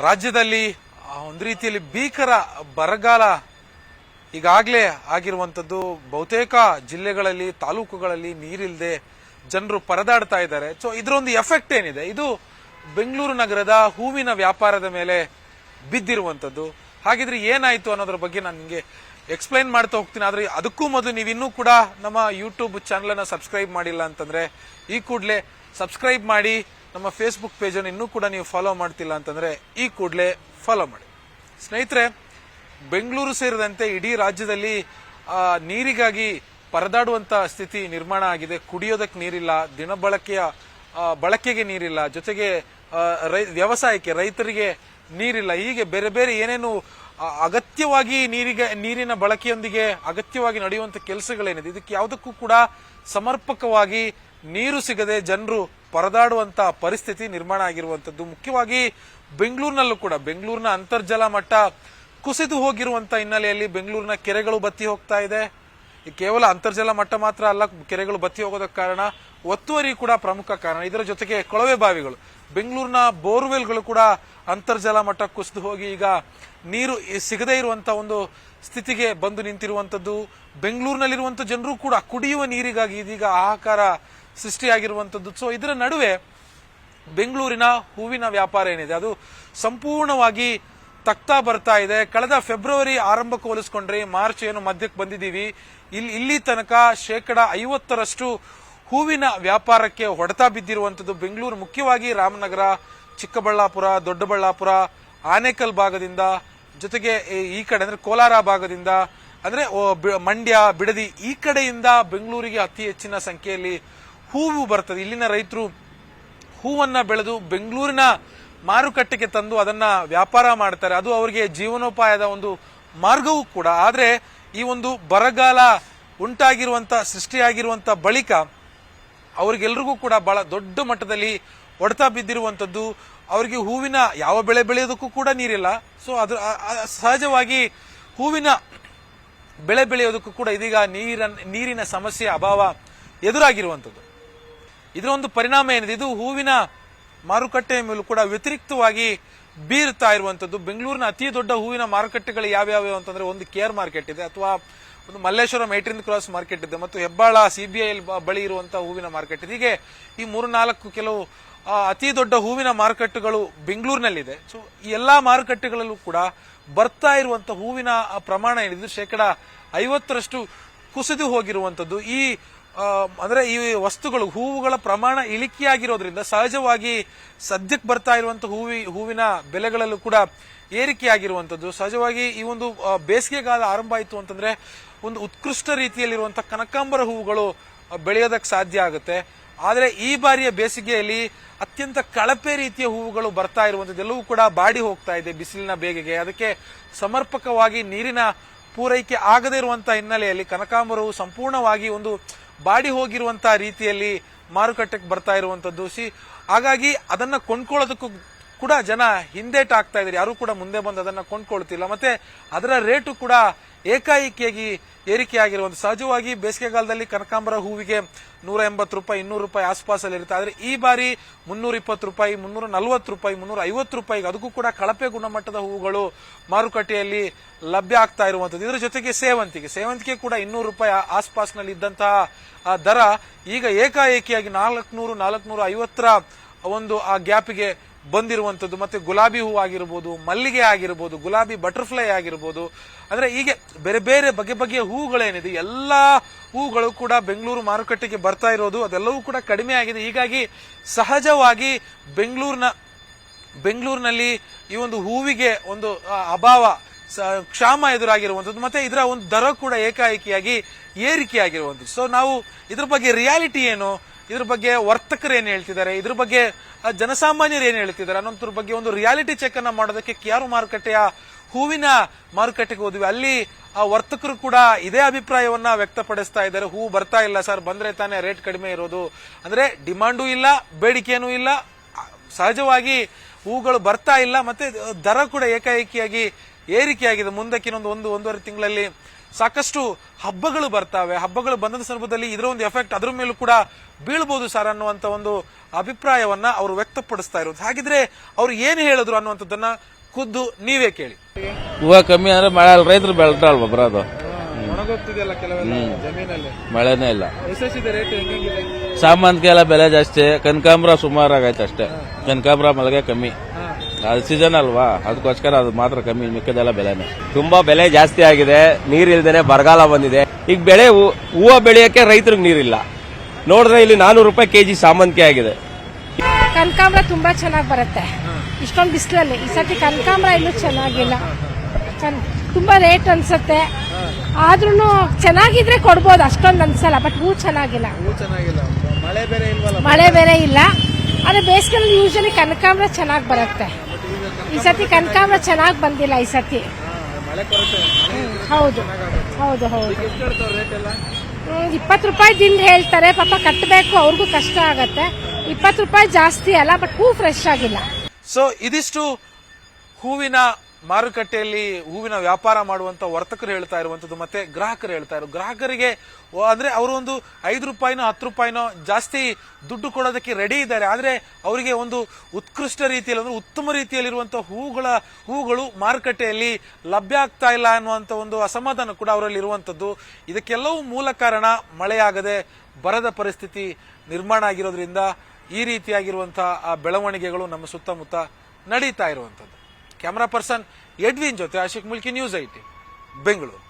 ರಾಜ್ಯದಲ್ಲಿ ಒಂದು ರೀತಿಯಲ್ಲಿ ಭೀಕರ ಬರಗಾಲ ಈಗಾಗಲೇ ಆಗಿರುವಂತದ್ದು. ಬಹುತೇಕ ಜಿಲ್ಲೆಗಳಲ್ಲಿ ತಾಲೂಕುಗಳಲ್ಲಿ ನೀರಿಲ್ಲದೆ ಜನರು ಪರದಾಡ್ತಾ ಇದ್ದಾರೆ. ಸೊ ಇದರೊಂದು ಎಫೆಕ್ಟ್ ಏನಿದೆ, ಇದು ಬೆಂಗಳೂರು ನಗರದ ಹೂವಿನ ವ್ಯಾಪಾರದ ಮೇಲೆ ಬಿದ್ದಿರುವಂತದ್ದು. ಹಾಗಿದ್ರೆ ಏನಾಯ್ತು ಅನ್ನೋದ್ರ ಬಗ್ಗೆ ನಾನು ನಿಮಗೆ ಎಕ್ಸ್ಪ್ಲೈನ್ ಮಾಡ್ತಾ ಹೋಗ್ತೀನಿ. ಆದ್ರೆ ಅದಕ್ಕೂ ಮೊದಲು ನೀವು ಇನ್ನೂ ಕೂಡ ನಮ್ಮ ಯೂಟ್ಯೂಬ್ ಚಾನಲ್ ಅನ್ನ ಸಬ್ಸ್ಕ್ರೈಬ್ ಮಾಡಿಲ್ಲ ಅಂತಂದ್ರೆ ಈ ಕೂಡಲೇ ಸಬ್ಸ್ಕ್ರೈಬ್ ಮಾಡಿ. ನಮ್ಮ ಫೇಸ್ಬುಕ್ ಪೇಜ್ ಅನ್ನು ಇನ್ನೂ ಕೂಡ ನೀವು ಫಾಲೋ ಮಾಡ್ತಿಲ್ಲ ಅಂತಂದ್ರೆ ಈ ಕೂಡಲೇ ಫಾಲೋ ಮಾಡಿ. ಸ್ನೇಹಿತರೆ, ಬೆಂಗಳೂರು ಸೇರಿದಂತೆ ಇಡೀ ರಾಜ್ಯದಲ್ಲಿ ನೀರಿಗಾಗಿ ಪರದಾಡುವಂತ ಸ್ಥಿತಿ ನಿರ್ಮಾಣ ಆಗಿದೆ. ಕುಡಿಯೋದಕ್ಕೆ ನೀರಿಲ್ಲ, ಬಳಕೆಗೆ ನೀರಿಲ್ಲ, ಜೊತೆಗೆ ವ್ಯವಸಾಯಕ್ಕೆ ರೈತರಿಗೆ ನೀರಿಲ್ಲ. ಹೀಗೆ ಬೇರೆ ಬೇರೆ ಏನೇನು ಅಗತ್ಯವಾಗಿ ನೀರಿನ ಬಳಕೆಯೊಂದಿಗೆ ಅಗತ್ಯವಾಗಿ ನಡೆಯುವಂತ ಕೆಲಸಗಳೇನಿದೆ, ಇದಕ್ಕೆ ಯಾವುದಕ್ಕೂ ಕೂಡ ಸಮರ್ಪಕವಾಗಿ ನೀರು ಸಿಗದೆ ಜನರು ಪರದಾಡುವಂತ ಪರಿಸ್ಥಿತಿ ನಿರ್ಮಾಣ ಆಗಿರುವಂತದ್ದು. ಮುಖ್ಯವಾಗಿ ಬೆಂಗಳೂರಿನಲ್ಲೂ ಕೂಡ ಬೆಂಗಳೂರಿನ ಅಂತರ್ಜಲ ಮಟ್ಟ ಕುಸಿದು ಹೋಗಿರುವಂತ ಹಿನ್ನೆಲೆಯಲ್ಲಿ ಬೆಂಗಳೂರಿನ ಕೆರೆಗಳು ಬತ್ತಿ ಹೋಗ್ತಾ ಇದೆ. ಕೇವಲ ಅಂತರ್ಜಲ ಮಟ್ಟ ಮಾತ್ರ ಅಲ್ಲ, ಕೆರೆಗಳು ಬತ್ತಿ ಹೋಗೋದಕ್ಕೆ ಕಾರಣ ಒತ್ತುವರಿ ಕೂಡ ಪ್ರಮುಖ ಕಾರಣ. ಇದರ ಜೊತೆಗೆ ಕೊಳವೆ ಬಾವಿಗಳು, ಬೆಂಗಳೂರಿನ ಬೋರ್ವೆಲ್ಗಳು ಕೂಡ ಅಂತರ್ಜಲ ಮಟ್ಟ ಕುಸಿದು ಹೋಗಿ ಈಗ ನೀರು ಸಿಗದೇ ಇರುವಂತ ಒಂದು ಸ್ಥಿತಿಗೆ ಬಂದು ನಿಂತಿರುವಂತದ್ದು. ಬೆಂಗಳೂರಿನಲ್ಲಿರುವಂತ ಜನರು ಕೂಡ ಕುಡಿಯುವ ನೀರಿಗಾಗಿ ಇದೀಗ ಹಾಹಾಕಾರ ಸೃಷ್ಟಿಯಾಗಿರುವಂತದ್ದು. ಸೊ ಇದರ ನಡುವೆ ಬೆಂಗಳೂರಿನ ಹೂವಿನ ವ್ಯಾಪಾರ ಏನಿದೆ ಅದು ಸಂಪೂರ್ಣವಾಗಿ ತಗ್ತಾ ಬರ್ತಾ ಇದೆ. ಕಳೆದ ಫೆಬ್ರವರಿ ಆರಂಭಕ್ಕೆ ಹೋಲಿಸ್ಕೊಂಡ್ರೆ ಮಾರ್ಚ್ ಏನು ಮಧ್ಯಕ್ಕೆ ಬಂದಿದ್ದೀವಿ, ಇಲ್ಲಿ ತನಕ 50% ಹೂವಿನ ವ್ಯಾಪಾರಕ್ಕೆ ಹೊಡೆತ ಬಿದ್ದಿರುವಂತದ್ದು. ಬೆಂಗಳೂರು ಮುಖ್ಯವಾಗಿ ರಾಮನಗರ, ಚಿಕ್ಕಬಳ್ಳಾಪುರ, ದೊಡ್ಡಬಳ್ಳಾಪುರ, ಆನೇಕಲ್ ಭಾಗದಿಂದ, ಜೊತೆಗೆ ಈ ಕಡೆ ಅಂದ್ರೆ ಕೋಲಾರ ಭಾಗದಿಂದ, ಅಂದ್ರೆ ಮಂಡ್ಯ, ಬಿಡದಿ, ಈ ಕಡೆಯಿಂದ ಬೆಂಗಳೂರಿಗೆ ಅತಿ ಹೆಚ್ಚಿನ ಸಂಖ್ಯೆಯಲ್ಲಿ ಹೂವು ಬರ್ತದೆ. ಇಲ್ಲಿನ ರೈತರು ಹೂವನ್ನ ಬೆಳೆದು ಬೆಂಗಳೂರಿನ ಮಾರುಕಟ್ಟೆಗೆ ತಂದು ಅದನ್ನ ವ್ಯಾಪಾರ ಮಾಡ್ತಾರೆ. ಅದು ಅವರಿಗೆ ಜೀವನೋಪಾಯದ ಒಂದು ಮಾರ್ಗವೂ ಕೂಡ. ಆದ್ರೆ ಈ ಒಂದು ಬರಗಾಲ ಸೃಷ್ಟಿಯಾಗಿರುವಂತ ಬಳಿಕ ಅವ್ರಿಗೆಲ್ರಿಗೂ ಕೂಡ ಬಹಳ ದೊಡ್ಡ ಮಟ್ಟದಲ್ಲಿ ಹೊಡೆತ ಬಿದ್ದಿರುವಂತದ್ದು. ಅವರಿಗೆ ಹೂವಿನ ಯಾವ ಬೆಳೆ ಬೆಳೆಯೋದಕ್ಕೂ ಕೂಡ ನೀರಿಲ್ಲ. ಸೊ ಅದು ಸಹಜವಾಗಿ ಹೂವಿನ ಬೆಳೆ ಬೆಳೆಯೋದಕ್ಕೂ ಕೂಡ ಇದೀಗ ನೀರಿನ ಸಮಸ್ಯೆ ಅಭಾವ ಎದುರಾಗಿರುವಂತದ್ದು. ಇದರ ಒಂದು ಪರಿಣಾಮ ಏನಿದೆ, ಇದು ಹೂವಿನ ಮಾರುಕಟ್ಟೆಯ ಮೇಲೂ ಕೂಡ ವ್ಯತಿರಿಕ್ತವಾಗಿ ಬೀರ್ತಾ ಇರುವಂತದ್ದು. ಬೆಂಗಳೂರಿನ ಅತಿ ದೊಡ್ಡ ಹೂವಿನ ಮಾರುಕಟ್ಟೆಗಳು ಯಾವ್ಯಾವ ಅಂತಂದ್ರೆ ಒಂದು KR ಮಾರ್ಕೆಟ್ ಇದೆ, ಅಥವಾ ಒಂದು ಮಲ್ಲೇಶ್ವರಂ 18th ಕ್ರಾಸ್ ಮಾರ್ಕೆಟ್ ಇದೆ, ಮತ್ತು ಹೆಬ್ಬಾಳ CBI ಬಳಿ ಇರುವಂತಹ ಹೂವಿನ ಮಾರ್ಕೆಟ್. ಹೀಗೆ ಈ 3-4 ಕೆಲವು ಅತಿ ದೊಡ್ಡ ಹೂವಿನ ಮಾರುಕಟ್ಟೆಗಳು ಬೆಂಗಳೂರಿನಲ್ಲಿದೆ. ಸೊ ಈ ಎಲ್ಲಾ ಮಾರುಕಟ್ಟೆಗಳಲ್ಲೂ ಕೂಡ ಬರ್ತಾ ಇರುವಂತಹ ಹೂವಿನ ಪ್ರಮಾಣ ಏನಿದೆ 50% ಕುಸಿದು ಹೋಗಿರುವಂತದ್ದು. ಅಂದ್ರೆ ಈ ವಸ್ತುಗಳು ಹೂವುಗಳ ಪ್ರಮಾಣ ಇಳಿಕೆಯಾಗಿರೋದ್ರಿಂದ ಸಹಜವಾಗಿ ಸದ್ಯಕ್ಕೆ ಬರ್ತಾ ಇರುವಂತಹ ಹೂವಿನ ಬೆಲೆಗಳಲ್ಲೂ ಕೂಡ ಏರಿಕೆಯಾಗಿರುವಂತದ್ದು. ಸಹಜವಾಗಿ ಈ ಒಂದು ಬೇಸಿಗೆಗಾಲ ಆರಂಭ ಆಯಿತು ಅಂತಂದ್ರೆ ಒಂದು ಉತ್ಕೃಷ್ಟ ರೀತಿಯಲ್ಲಿರುವಂತಹ ಕನಕಾಂಬರ ಹೂವುಗಳು ಬೆಳೆಯೋದಕ್ಕೆ ಸಾಧ್ಯ ಆಗುತ್ತೆ. ಆದ್ರೆ ಈ ಬಾರಿಯ ಬೇಸಿಗೆಯಲ್ಲಿ ಅತ್ಯಂತ ಕಳಪೆ ರೀತಿಯ ಹೂವುಗಳು ಬರ್ತಾ ಇರುವಂತದ್ದು, ಎಲ್ಲವೂ ಕೂಡ ಬಾಡಿ ಹೋಗ್ತಾ ಇದೆ ಬಿಸಿಲಿನ ಬೇಗೆಗೆ. ಅದಕ್ಕೆ ಸಮರ್ಪಕವಾಗಿ ನೀರಿನ ಪೂರೈಕೆ ಆಗದೇ ಇರುವಂತಹ ಹಿನ್ನೆಲೆಯಲ್ಲಿ ಕನಕಾಂಬರವು ಸಂಪೂರ್ಣವಾಗಿ ಒಂದು ಬಾಡಿ ಹೋಗಿರುವಂತಹ ರೀತಿಯಲ್ಲಿ ಮಾರುಕಟ್ಟೆಗೆ ಬರ್ತಾ ಇರುವಂತದ್ದು. ಹಾಗಾಗಿ ಅದನ್ನ ಕೊಂಡ್ಕೊಳ್ಳೋದಕ್ಕೂ ಕೂಡ ಜನ ಹಿಂದೇಟಾಗ್ತಾ ಇದ್ದಾರೆ, ಯಾರು ಕೂಡ ಮುಂದೆ ಬಂದು ಅದನ್ನ ಕೊಂಡ್ಕೊಳ್ತಿಲ್ಲ. ಮತ್ತೆ ಅದರ ರೇಟು ಕೂಡ ಏಕಾಏಕಿಯಾಗಿ ಏರಿಕೆಯಾಗಿರುವಂತ. ಸಹಜವಾಗಿ ಬೇಸಿಗೆಗಾಲದಲ್ಲಿ ಕನಕಾಂಬರ ಹೂವಿಗೆ 180 ರೂಪಾಯಿ 200 ರೂಪಾಯಿ ಆಸ್ಪಾಸಲ್ಲಿ ಇರುತ್ತೆ. ಆದ್ರೆ ಈ ಬಾರಿ 320 ರೂಪಾಯಿ 340 ರೂಪಾಯಿ 350 ರೂಪಾಯಿಗೆ, ಅದಕ್ಕೂ ಕೂಡ ಕಳಪೆ ಗುಣಮಟ್ಟದ ಹೂವುಗಳು ಮಾರುಕಟ್ಟೆಯಲ್ಲಿ ಲಭ್ಯ ಆಗ್ತಾ ಇರುವಂತದ್ದು. ಇದರ ಜೊತೆಗೆ ಸೇವಂತಿಗೆ ಕೂಡ 200 ರೂಪಾಯಿ ಆಸ್ಪಾಸ್ನಲ್ಲಿ ಇದ್ದಂತಹ ದರ ಈಗ ಏಕಾಏಕಿಯಾಗಿ 400-450 ಒಂದು ಆ ಗ್ಯಾಪಿಗೆ ಬಂದಿರುವಂತದ್ದು. ಮತ್ತೆ ಗುಲಾಬಿ ಹೂ ಆಗಿರ್ಬೋದು, ಮಲ್ಲಿಗೆ ಆಗಿರ್ಬೋದು, ಗುಲಾಬಿ ಬಟರ್ಫ್ಲೈ ಆಗಿರ್ಬೋದು, ಅಂದ್ರೆ ಹೀಗೆ ಬೇರೆ ಬೇರೆ ಬಗೆಯ ಹೂಗಳೇನಿದೆ ಎಲ್ಲಾ ಹೂಗಳು ಕೂಡ ಬೆಂಗಳೂರು ಮಾರುಕಟ್ಟೆಗೆ ಬರ್ತಾ ಇರೋದು ಅದೆಲ್ಲವೂ ಕೂಡ ಕಡಿಮೆ ಆಗಿದೆ. ಹೀಗಾಗಿ ಸಹಜವಾಗಿ ಬೆಂಗಳೂರಿನಲ್ಲಿ ಈ ಒಂದು ಹೂವಿಗೆ ಒಂದು ಅಭಾವ, ಕ್ಷಾಮ ಎದುರಾಗಿರುವಂತದ್ದು. ಮತ್ತೆ ಇದರ ಒಂದು ದರ ಕೂಡ ಏಕಾಏಕಿಯಾಗಿ ಏರಿಕೆಯಾಗಿರುವಂತದ್ದು. ಸೊ ನಾವು ಇದ್ರ ಬಗ್ಗೆ ರಿಯಾಲಿಟಿ ಏನು, ಇದ್ರ ಬಗ್ಗೆ ವರ್ತಕರು ಏನ್ ಹೇಳ್ತಿದ್ದಾರೆ, ಇದ್ರ ಬಗ್ಗೆ ಜನಸಾಮಾನ್ಯರು ಏನ್ ಹೇಳ್ತಿದ್ದಾರೆ ಅನ್ನೋದ್ರ ಬಗ್ಗೆ ಒಂದು ರಿಯಾಲಿಟಿ ಚೆಕ್ ಅನ್ನ ಮಾಡೋದಕ್ಕೆ KR ಮಾರುಕಟ್ಟೆಯ ಹೂವಿನ ಮಾರುಕಟ್ಟೆಗೆ ಹೋದ್ವಿ. ಅಲ್ಲಿ ಆ ವರ್ತಕರು ಕೂಡ ಇದೇ ಅಭಿಪ್ರಾಯವನ್ನ ವ್ಯಕ್ತಪಡಿಸ್ತಾ ಇದ್ದಾರೆ. ಹೂ ಬರ್ತಾ ಇಲ್ಲ ಸರ್, ಬಂದ್ರೆ ತಾನೇ ರೇಟ್ ಕಡಿಮೆ ಇರೋದು, ಅಂದ್ರೆ ಡಿಮಾಂಡು ಇಲ್ಲ, ಬೇಡಿಕೆನೂ ಇಲ್ಲ. ಸಹಜವಾಗಿ ಹೂಗಳು ಬರ್ತಾ ಇಲ್ಲ, ಮತ್ತೆ ದರ ಕೂಡ ಏಕಾಏಕಿಯಾಗಿ ಏರಿಕೆಯಾಗಿದೆ. ಮುಂದಕ್ಕಿನೊಂದು ಒಂದೂವರೆ ತಿಂಗಳಲ್ಲಿ ಸಾಕಷ್ಟು ಹಬ್ಬಗಳು ಬರ್ತಾವೆ. ಹಬ್ಬಗಳು ಬಂದ ಸಂದರ್ಭದಲ್ಲಿ ಇದರ ಒಂದು ಎಫೆಕ್ಟ್ ಅದ್ರ ಮೇಲೂ ಕೂಡ ಬೀಳ್ಬೋದು ಸರ್ ಅನ್ನುವಂತ ಒಂದು ಅಭಿಪ್ರಾಯವನ್ನ ಅವರು ವ್ಯಕ್ತಪಡಿಸ್ತಾ ಇರೋದು. ಹಾಗಿದ್ರೆ ಅವ್ರು ಏನ್ ಹೇಳಿದ್ರು ಅನ್ನುವಂಥದ್ದನ್ನ ಖುದ್ದು ನೀವೇ ಕೇಳಿ. ಹೂವು ಕಮ್ಮಿ ಅಂದ್ರೆ ಮಳೆ ರೈತರು ಬೆಳ್ತಾರಲ್ವ ಬರೋದು, ಒಣಗೋಗ್ತಿದೆಯಲ್ಲ ಕೆಲವೆಲ್ಲ ಜಮೀನಲ್ಲಿ, ಮಳೆನೇ ಇಲ್ಲ. ಎಷ್ಟೆಷ್ಟಿದೆ ರೇಟ್, ಹೆಂಗಿದೆ? ಸಾಮಾನ್ಗೆ ಎಲ್ಲ ಬೆಲೆ ಜಾಸ್ತಿ, ಕನಕಾಂಬರ ಸುಮಾರು ಆಗೈತೆ ಅಷ್ಟೇ. ಕನಕಾಂಬರ ಮಳೆಗೆ ಕಮ್ಮಿ, ಅದು ಸೀಸನ್ ಅಲ್ವಾ, ಅದಕ್ಕೋಸ್ಕರ ಅದು ಮಾತ್ರ ಕಮ್ಮಿ, ಮಿಕ್ಕದೆಲ್ಲ ಬೆಲೆನೇ. ತುಂಬಾ ಬೆಲೆ ಜಾಸ್ತಿ ಆಗಿದೆ, ನೀರಿಲ್ದೇನೆ ಬರಗಾಲ ಬಂದಿದೆ. ಈಗ ಬೆಳೆ ಹೂವು ಬೆಳೆಯಕ್ಕೆ ರೈತರಿಗೆ ನೀರಿಲ್ಲ. ನೋಡಿದ್ರೆ ಇಲ್ಲಿ 400 ರೂಪಾಯಿ ಕೆಜಿ ಸಾಮಂತಿಗೆ ಆಗಿದೆ. ಕನಕಾಂಬರ ತುಂಬಾ ಚೆನ್ನಾಗಿ ಬರುತ್ತೆ ಇಷ್ಟೊಂದು ಬಿಸಿಲಲ್ಲಿ. ಈ ಸತಿ ಕನಕಾಂಬರ ಇಲ್ಲೂ ಚೆನ್ನಾಗಿಲ್ಲ, ತುಂಬಾ ರೇಟ್ ಅನ್ಸುತ್ತೆ. ಆದ್ರೂ ಚೆನ್ನಾಗಿದ್ರೆ ಕೊಡ್ಬೋದು, ಅಷ್ಟೊಂದು ಅನ್ಸಲ್ಲ. ಬಟ್ ಹೂ ಚೆನ್ನಾಗಿಲ್ಲ, ಮಳೆ ಬೇರೆ ಇಲ್ಲ. ಆದ್ರೆ ಬೇಸಿಗೆಯಲ್ಲಿ ಯೂಶಲಿ ಕನಕಾಂಬರ ಚೆನ್ನಾಗಿ ಬರುತ್ತೆ. ಈ ಸತಿ ಕನಕಾಂಬರ ಚೆನ್ನಾಗಿ ಬಂದಿಲ್ಲ ಈ ಸತಿ. ಹೌದು ಹೌದು ಹೌದು 20 ರೂಪಾಯಿ ದಿಂಡು ಹೇಳ್ತಾರೆ. ಪಾಪ ಕಟ್ಟಬೇಕು, ಅವ್ರಿಗೂ ಕಷ್ಟ ಆಗತ್ತೆ. 20 ರೂಪಾಯಿ ಜಾಸ್ತಿ ಅಲ್ಲ, ಬಟ್ ಹೂ ಫ್ರೆಶ್ ಆಗಿಲ್ಲ. ಸೊ ಇದಿಷ್ಟು ಹೂವಿನ ಮಾರುಕಟ್ಟೆಯಲ್ಲಿ ಹೂವಿನ ವ್ಯಾಪಾರ ಮಾಡುವಂತ ವರ್ತಕರು ಹೇಳ್ತಾ ಇರುವಂತದ್ದು, ಮತ್ತೆ ಗ್ರಾಹಕರು ಹೇಳ್ತಾ ಇರೋ. ಗ್ರಾಹಕರಿಗೆ ಅಂದ್ರೆ ಅವರು ಒಂದು 5 ರೂಪಾಯಿನೋ 10 ರೂಪಾಯಿನೋ ಜಾಸ್ತಿ ದುಡ್ಡು ಕೊಡೋದಕ್ಕೆ ರೆಡಿ ಇದ್ದಾರೆ. ಆದ್ರೆ ಅವರಿಗೆ ಒಂದು ಉತ್ಕೃಷ್ಟ ರೀತಿಯಲ್ಲಿ ಅಂದ್ರೆ ಉತ್ತಮ ರೀತಿಯಲ್ಲಿರುವಂತಹ ಹೂಗಳು ಮಾರುಕಟ್ಟೆಯಲ್ಲಿ ಲಭ್ಯ ಆಗ್ತಾ ಇಲ್ಲ ಅನ್ನುವಂತ ಒಂದು ಅಸಮಾಧಾನ ಕೂಡ ಅವರಲ್ಲಿ ಇರುವಂತದ್ದು. ಇದಕ್ಕೆಲ್ಲವೂ ಮೂಲ ಕಾರಣ ಮಳೆಯಾಗದೆ ಬರದ ಪರಿಸ್ಥಿತಿ ನಿರ್ಮಾಣ ಆಗಿರೋದ್ರಿಂದ ಈ ರೀತಿಯಾಗಿರುವಂತಹ ಬೆಳವಣಿಗೆಗಳು ನಮ್ಮ ಸುತ್ತಮುತ್ತ ನಡೀತಾ ಇರುವಂತದ್ದು. ಕ್ಯಾಮರಾ ಪರ್ಸನ್ ಎಡ್ವಿನ್ ಜೊತೆ ಆಶಿಕ್ ಮುಲ್ಕಿ, ನ್ಯೂಸ್ 18 ಬೆಂಗಳೂರು.